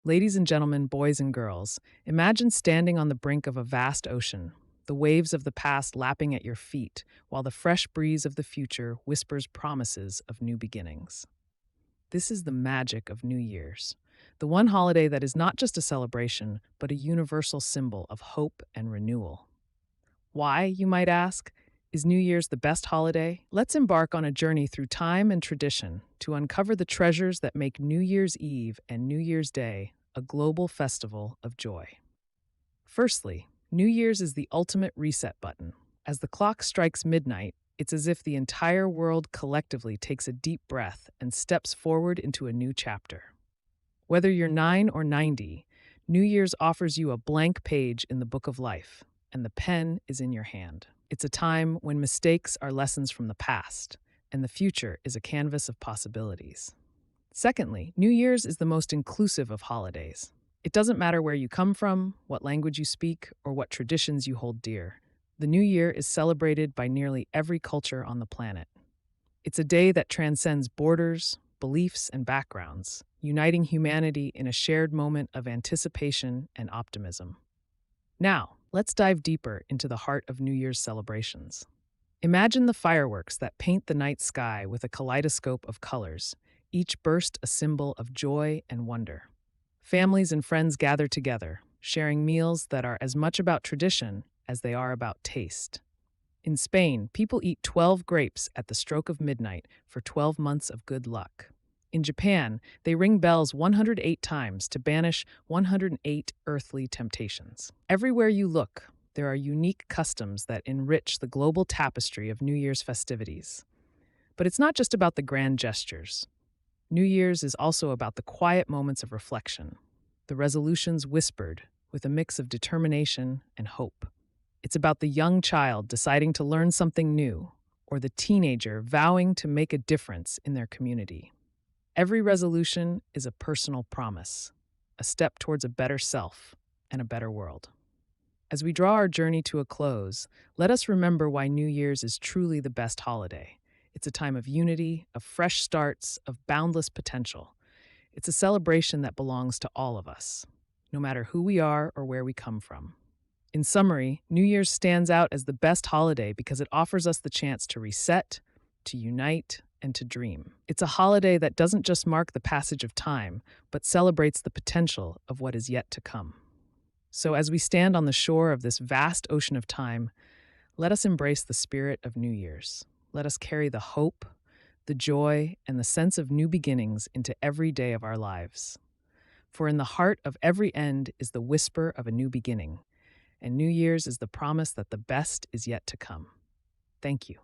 Ladies and gentlemen, boys and girls, imagine standing on the brink of a vast ocean, the waves of the past lapping at your feet, while the fresh breeze of the future whispers promises of new beginnings. This is the magic of New Year's, the one holiday that is not just a celebration, but a universal symbol of hope and renewal. Why, you might ask? Is New Year's the best holiday? Let's embark on a journey through time and tradition to uncover the treasures that make New Year's Eve and New Year's Day a global festival of joy. Firstly, New Year's is the ultimate reset button. As the clock strikes midnight, it's as if the entire world collectively takes a deep breath and steps forward into a new chapter. Whether you're 9 or 90, New Year's offers you a blank page in the book of life, and the pen is in your hand. It's a time when mistakes are lessons from the past, and the future is a canvas of possibilities. Secondly, New Year's is the most inclusive of holidays. It doesn't matter where you come from, what language you speak, or what traditions you hold dear. The New Year is celebrated by nearly every culture on the planet. It's a day that transcends borders, beliefs, and backgrounds, uniting humanity in a shared moment of anticipation and optimism. Now, let's dive deeper into the heart of New Year's celebrations. Imagine the fireworks that paint the night sky with a kaleidoscope of colors, each burst a symbol of joy and wonder. Families and friends gather together, sharing meals that are as much about tradition as they are about taste. In Spain, people eat 12 grapes at the stroke of midnight for 12 months of good luck. In Japan, they ring bells 108 times to banish 108 earthly temptations. Everywhere you look, there are unique customs that enrich the global tapestry of New Year's festivities. But it's not just about the grand gestures. New Year's is also about the quiet moments of reflection, the resolutions whispered with a mix of determination and hope. It's about the young child deciding to learn something new, or the teenager vowing to make a difference in their community. Every resolution is a personal promise, a step towards a better self and a better world. As we draw our journey to a close, let us remember why New Year's is truly the best holiday. It's a time of unity, of fresh starts, of boundless potential. It's a celebration that belongs to all of us, no matter who we are or where we come from. In summary, New Year's stands out as the best holiday because it offers us the chance to reset, to unite, and to dream. It's a holiday that doesn't just mark the passage of time, but celebrates the potential of what is yet to come. So as we stand on the shore of this vast ocean of time, let us embrace the spirit of New Year's. Let us carry the hope, the joy, and the sense of new beginnings into every day of our lives. For in the heart of every end is the whisper of a new beginning, and New Year's is the promise that the best is yet to come. Thank you.